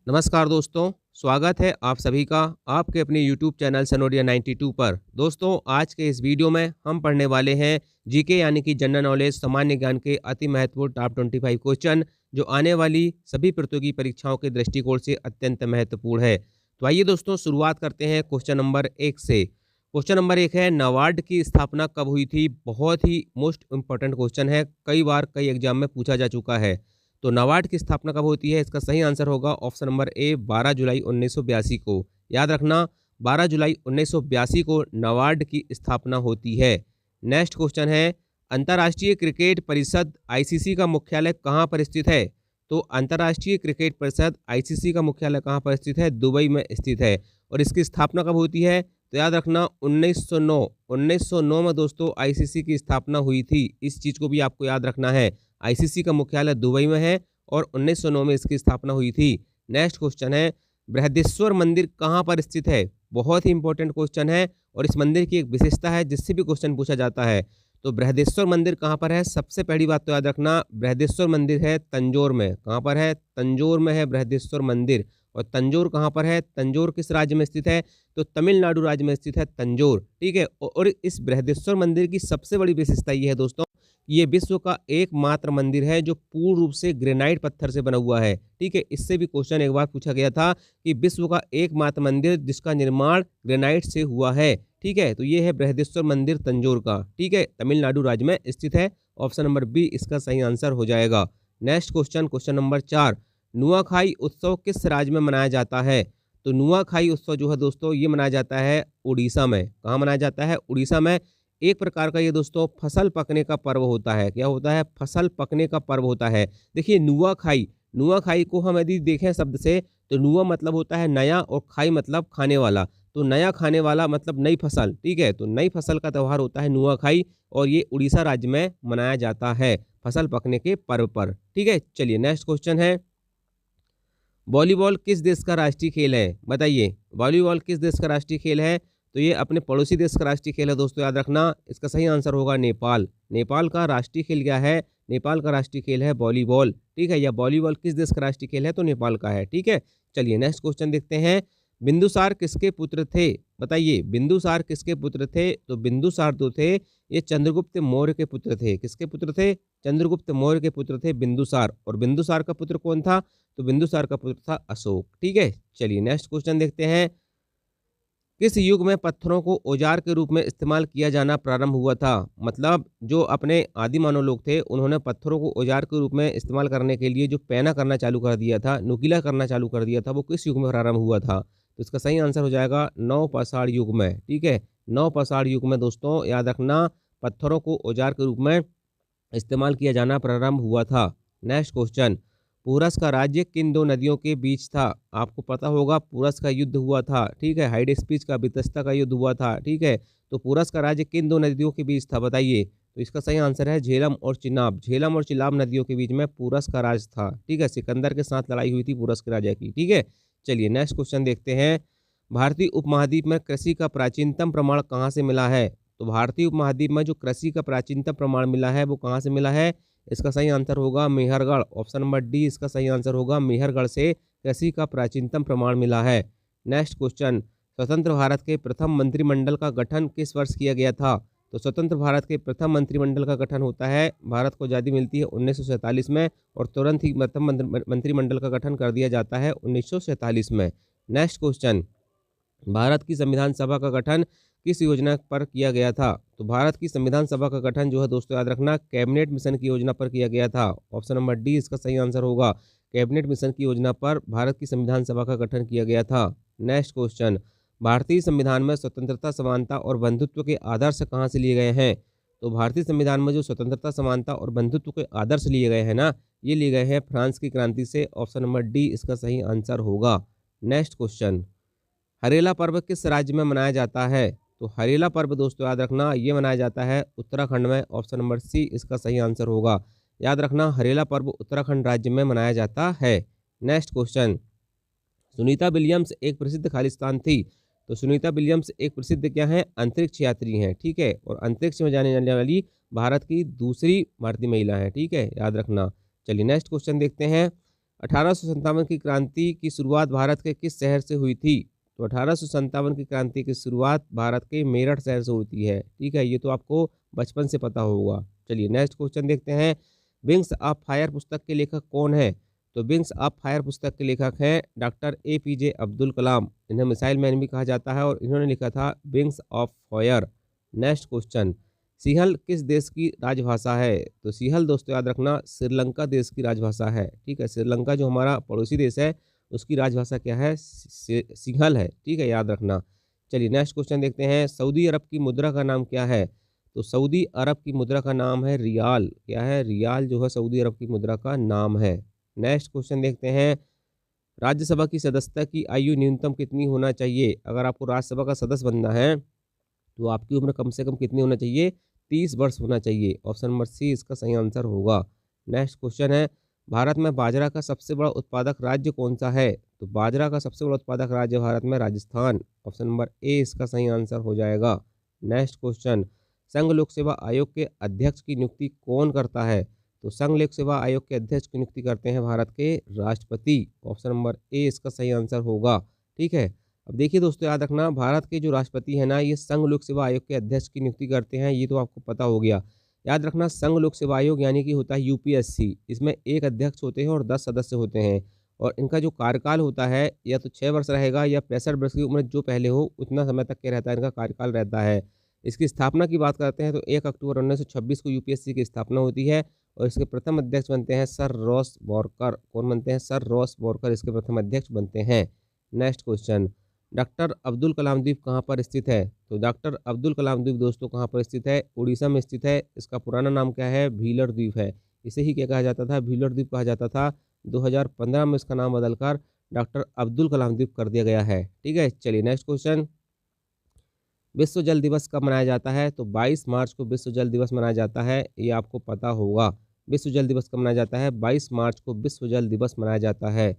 नमस्कार दोस्तों, स्वागत है आप सभी का आपके अपने यूट्यूब चैनल सनोडिया 92 पर। दोस्तों, आज के इस वीडियो में हम पढ़ने वाले हैं जीके यानी कि जनरल नॉलेज सामान्य ज्ञान के अति महत्वपूर्ण टॉप 25 क्वेश्चन जो आने वाली सभी प्रतियोगी परीक्षाओं के दृष्टिकोण से अत्यंत महत्वपूर्ण है। तो आइए दोस्तों, शुरुआत करते हैं क्वेश्चन नंबर 1 से। क्वेश्चन नंबर 1 है, नाबार्ड की स्थापना कब हुई थी? बहुत ही मोस्ट इंपॉर्टेंट क्वेश्चन है, कई बार कई एग्जाम में पूछा जा चुका है। तो नाबार्ड की स्थापना कब होती है? इसका सही आंसर होगा ऑप्शन नंबर ए 12 जुलाई 1982 को। याद रखना, 12 जुलाई 1982 को नाबार्ड की स्थापना होती है। नेक्स्ट क्वेश्चन है, अंतर्राष्ट्रीय क्रिकेट परिषद आईसीसी का मुख्यालय कहाँ पर स्थित है? तो अंतर्राष्ट्रीय क्रिकेट परिषद आईसीसी का मुख्यालय कहाँ पर स्थित है? दुबई में स्थित है। और इसकी स्थापना कब होती है? तो याद रखना 1909 में दोस्तों आईसीसी की स्थापना हुई थी। इस चीज़ को भी आपको याद रखना है। आईसीसी का मुख्यालय दुबई में है और 1909 में इसकी स्थापना हुई थी। नेक्स्ट क्वेश्चन है, बृहदेश्वर मंदिर कहाँ पर स्थित है? बहुत ही इंपॉर्टेंट क्वेश्चन है और इस मंदिर की एक विशेषता है जिससे भी क्वेश्चन पूछा जाता है। तो बृहदेश्वर मंदिर कहाँ पर है? सबसे पहली बात तो याद रखना, बृहदेश्वर मंदिर है तंजौर में। कहाँ पर है? तंजौर में है बृहदेश्वर मंदिर। और तंजौर कहाँ पर है? तंजौर किस राज्य में स्थित है? तो तमिलनाडु राज्य में स्थित है तंजौर। ठीक है। और इस बृहदेश्वर मंदिर की सबसे बड़ी विशेषता ये है दोस्तों, ये विश्व का एकमात्र मंदिर है जो पूर्ण रूप से ग्रेनाइट पत्थर से बना हुआ है। ठीक है। इससे भी क्वेश्चन एक बार पूछा गया था कि विश्व का एकमात्र मंदिर जिसका निर्माण ग्रेनाइट से हुआ है। ठीक है। तो ये है बृहदेश्वर मंदिर तंजौर का। ठीक है। तमिलनाडु राज्य में स्थित है। ऑप्शन नंबर बी इसका सही आंसर हो जाएगा। Next question, question number 4, Nuakhai उत्सव किस राज्य में मनाया जाता है? तो नुआखाई उत्सव जो है दोस्तों ये मनाया जाता है उड़ीसा में। कहाँ मनाया जाता है? उड़ीसा में। एक प्रकार का ये दोस्तों फसल पकने का पर्व होता है। क्या होता है? फसल पकने का पर्व होता है। देखिए नुआखाई, नुआखाई को हम यदि देखें शब्द से तो नुआ मतलब होता है नया और खाई मतलब खाने वाला। तो नया खाने वाला मतलब नई फसल। ठीक है। तो नई फसल का त्यौहार होता है नुआखाई और ये उड़ीसा राज्य में मनाया जाता है फसल पकने के पर्व पर। ठीक है। चलिए नेक्स्ट क्वेश्चन है, वॉलीबॉल किस देश का राष्ट्रीय खेल है? बताइए, वॉलीबॉल किस देश का राष्ट्रीय खेल है? तो ये अपने पड़ोसी देश का राष्ट्रीय खेल है दोस्तों। याद रखना, इसका सही आंसर होगा नेपाल। नेपाल का राष्ट्रीय खेल क्या है? नेपाल का राष्ट्रीय खेल है वॉलीबॉल। ठीक है। या वॉलीबॉल किस देश का राष्ट्रीय खेल है? तो नेपाल का है। ठीक है। चलिए नेक्स्ट क्वेश्चन देखते हैं, बिंदुसार किसके पुत्र थे? बताइए, बिंदुसार किसके पुत्र थे? तो बिंदुसार जो थे ये चंद्रगुप्त मौर्य के पुत्र थे। किसके पुत्र थे? चंद्रगुप्त मौर्य के पुत्र थे बिंदुसार। और बिंदुसार का पुत्र कौन था? तो बिंदुसार का पुत्र था अशोक। ठीक है। चलिए नेक्स्ट क्वेश्चन देखते हैं, किस युग में पत्थरों को औजार के रूप में इस्तेमाल किया जाना प्रारंभ हुआ था? मतलब जो अपने आदि मानव लोग थे उन्होंने पत्थरों को औजार के रूप में इस्तेमाल करने के लिए जो पैना करना चालू कर दिया था, नुकीला करना चालू कर दिया था, वो किस युग में प्रारंभ हुआ था? तो इसका सही आंसर हो जाएगा नवपाषाण युग में। ठीक है। नवपाषाण युग में दोस्तों याद रखना पत्थरों को औजार के रूप में इस्तेमाल किया जाना प्रारंभ हुआ था। नेक्स्ट क्वेश्चन, पूरस का राज्य किन दो नदियों के बीच था? आपको पता होगा पूरस का युद्ध हुआ था। ठीक है। हाइडेस्पिस का वितस्ता का युद्ध हुआ था। ठीक है। तो पूरस का राज्य किन दो नदियों के बीच था? बताइए। तो इसका सही आंसर है झेलम और चिनाब। झेलम और चिनाब नदियों के बीच में पूरस का राज था। ठीक है। सिकंदर के साथ लड़ाई हुई थी पूरस के राजा की। ठीक है। चलिए नेक्स्ट क्वेश्चन देखते हैं, भारतीय उपमहाद्वीप में कृषि का प्राचीनतम प्रमाण कहाँ से मिला है? तो भारतीय उपमहाद्वीप में जो कृषि का प्राचीनतम प्रमाण मिला है वो कहाँ से मिला है? इसका सही आंसर होगा मेहरगढ़। ऑप्शन नंबर डी इसका सही आंसर होगा, मेहरगढ़ से कृषि का प्राचीनतम प्रमाण मिला है। नेक्स्ट क्वेश्चन, स्वतंत्र भारत के प्रथम मंत्रिमंडल का गठन किस वर्ष किया गया था? तो स्वतंत्र भारत के प्रथम मंत्रिमंडल का गठन होता है, भारत को आज़ादी मिलती है 1947 में और तुरंत ही प्रथम मंत्रिमंडल का गठन कर दिया जाता है 1947 में। नेक्स्ट क्वेश्चन, भारत की संविधान सभा का गठन किस योजना पर किया गया था? तो भारत की संविधान सभा का गठन जो है दोस्तों याद रखना कैबिनेट मिशन की योजना पर किया गया था। ऑप्शन नंबर डी इसका सही आंसर होगा, कैबिनेट मिशन की योजना पर भारत की संविधान सभा का गठन किया गया था। नेक्स्ट क्वेश्चन, भारतीय संविधान में स्वतंत्रता, समानता और बंधुत्व के आदर्श कहाँ से लिए गए हैं? तो भारतीय संविधान में जो स्वतंत्रता, समानता और बंधुत्व के आदर्श लिए गए हैं ना, ये लिए गए हैं फ्रांस की क्रांति से। ऑप्शन नंबर डी इसका सही आंसर होगा। नेक्स्ट क्वेश्चन, हरेला पर्व किस राज्य में मनाया जाता है? तो हरेला पर्व दोस्तों याद रखना ये मनाया जाता है उत्तराखंड में। ऑप्शन नंबर सी इसका सही आंसर होगा। याद रखना हरेला पर्व उत्तराखंड राज्य में मनाया जाता है। नेक्स्ट क्वेश्चन, सुनीता विलियम्स एक प्रसिद्ध खालिस्तान थी। तो सुनीता विलियम्स एक प्रसिद्ध क्या है? अंतरिक्ष यात्री हैं। ठीक है। और अंतरिक्ष में जाने वाली भारत की दूसरी भारतीय महिला है। ठीक है। याद रखना। चलिए नेक्स्ट क्वेश्चन देखते हैं, 1857 की क्रांति की शुरुआत भारत के किस शहर से हुई थी? तो 1857 की क्रांति की शुरुआत भारत के मेरठ शहर से होती है। ठीक है, ये तो आपको बचपन से पता होगा। चलिए नेक्स्ट क्वेश्चन देखते हैं। विंग्स ऑफ फायर पुस्तक के लेखक कौन है? तो विंग्स ऑफ फायर पुस्तक के लेखक हैं डॉक्टर एपीजे अब्दुल कलाम। इन्हें मिसाइल मैन भी कहा जाता है और इन्होंने लिखा था wings of fire. Next question, Sinhala किस देश की राजभाषा है? तो सिंहल दोस्तों याद रखना श्रीलंका देश की राजभाषा है। ठीक है, श्रीलंका जो हमारा पड़ोसी देश है उसकी राजभाषा क्या है? सिंहल है। ठीक है, याद रखना। चलिए नेक्स्ट क्वेश्चन देखते हैं। सऊदी अरब की मुद्रा का नाम क्या है? तो सऊदी अरब की मुद्रा का नाम है रियाल। क्या है? रियाल जो है सऊदी अरब की मुद्रा का नाम है। नेक्स्ट क्वेश्चन देखते हैं। राज्यसभा की सदस्यता की आयु न्यूनतम कितनी होना चाहिए? अगर आपको राज्यसभा का सदस्य बनना है तो आपकी उम्र कम से कम कितनी होना चाहिए? 30 वर्ष होना चाहिए। ऑप्शन नंबर सी इसका सही आंसर होगा। नेक्स्ट क्वेश्चन है। भारत में बाजरा का सबसे बड़ा उत्पादक राज्य कौन सा है? तो बाजरा का सबसे बड़ा उत्पादक राज्य भारत में राजस्थान। ऑप्शन नंबर ए इसका सही आंसर हो जाएगा। नेक्स्ट क्वेश्चन, संघ लोक सेवा आयोग के अध्यक्ष की नियुक्ति कौन करता है? तो संघ लोक सेवा आयोग के अध्यक्ष की नियुक्ति करते हैं भारत के राष्ट्रपति। ऑप्शन नंबर ए इसका सही आंसर होगा। ठीक है, अब देखिए दोस्तों याद रखना, भारत के जो राष्ट्रपति है ना, ये संघ लोक सेवा आयोग के अध्यक्ष की नियुक्ति करते हैं। ये तो आपको पता हो गया। याद रखना, संघ लोक सेवा आयोग यानी कि होता है यूपीएससी। इसमें एक अध्यक्ष होते हैं और 10 सदस्य होते हैं और इनका जो कार्यकाल होता है या तो 6 वर्ष रहेगा या 65 वर्ष की उम्र जो पहले हो उतना समय तक के रहता है, इनका कार्यकाल रहता है। इसकी स्थापना की बात करते हैं तो 1 अक्टूबर 1926 को यूपीएससी की स्थापना होती है और इसके प्रथम अध्यक्ष बनते हैं सर रॉस बॉरकर। कौन बनते हैं? सर रॉस बॉरकर इसके प्रथम अध्यक्ष बनते हैं। Next question, doctor Abdul Kalam द्वीप कहाँ पर स्थित है? तो डॉक्टर अब्दुल कलाम द्वीप दोस्तों कहाँ पर स्थित है? उड़ीसा में स्थित है। इसका पुराना नाम क्या है? व्हीलर द्वीप है। इसे ही क्या कहा जाता था? व्हीलर द्वीप कहा जाता था। 2015 में इसका नाम बदलकर डॉक्टर अब्दुल कलाम द्वीप कर दिया गया है। ठीक है, चलिए नेक्स्ट क्वेश्चन, विश्व जल दिवस कब मनाया जाता है? तो 22 मार्च को विश्व जल दिवस मनाया जाता है। ये आपको पता होगा। विश्व जल दिवस कब मनाया जाता है? 22 मार्च को विश्व जल दिवस मनाया जाता है।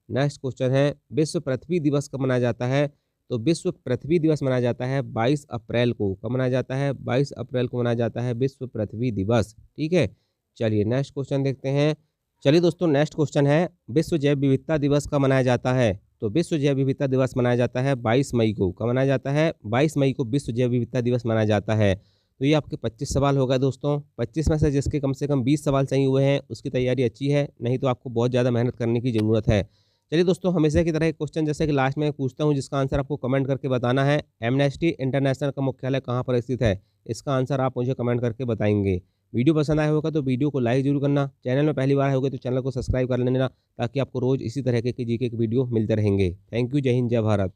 नेक्स्ट क्वेश्चन है, विश्व पृथ्वी दिवस कब मनाया जाता है? तो विश्व पृथ्वी दिवस मनाया जाता है 22 अप्रैल को। कब मनाया जाता है? 22 अप्रैल को मनाया जाता है विश्व पृथ्वी दिवस। ठीक है, चलिए नेक्स्ट क्वेश्चन देखते हैं। चलिए दोस्तों नेक्स्ट क्वेश्चन है, विश्व जैव विविधता दिवस कब मनाया जाता है? तो विश्व जैव विविधता दिवस मनाया जाता है 22 मई को। कब मनाया जाता है? 22 मई को विश्व जैव विविधता दिवस मनाया जाता है। तो ये आपके 25 सवाल हो गए दोस्तों। 25 में से जिसके कम से कम 20 सवाल सही हुए हैं उसकी तैयारी अच्छी है, नहीं तो आपको बहुत ज़्यादा मेहनत करने की ज़रूरत है। चलिए दोस्तों, हमेशा की तरह एक क्वेश्चन जैसे कि लास्ट में पूछता हूँ जिसका आंसर आपको कमेंट करके बताना है। एमनेस्टी इंटरनेशनल का मुख्यालय कहाँ पर स्थित है? इसका आंसर आप मुझे कमेंट करके बताएंगे। वीडियो पसंद आया होगा तो वीडियो को लाइक जरूर करना। चैनल में पहली बार आए होगे तो चैनल को सब्सक्राइब कर लेना ताकि आपको रोज़ इसी तरह के जीके के वीडियो मिलते रहेंगे। Thank you. जय हिंद, जय भारत।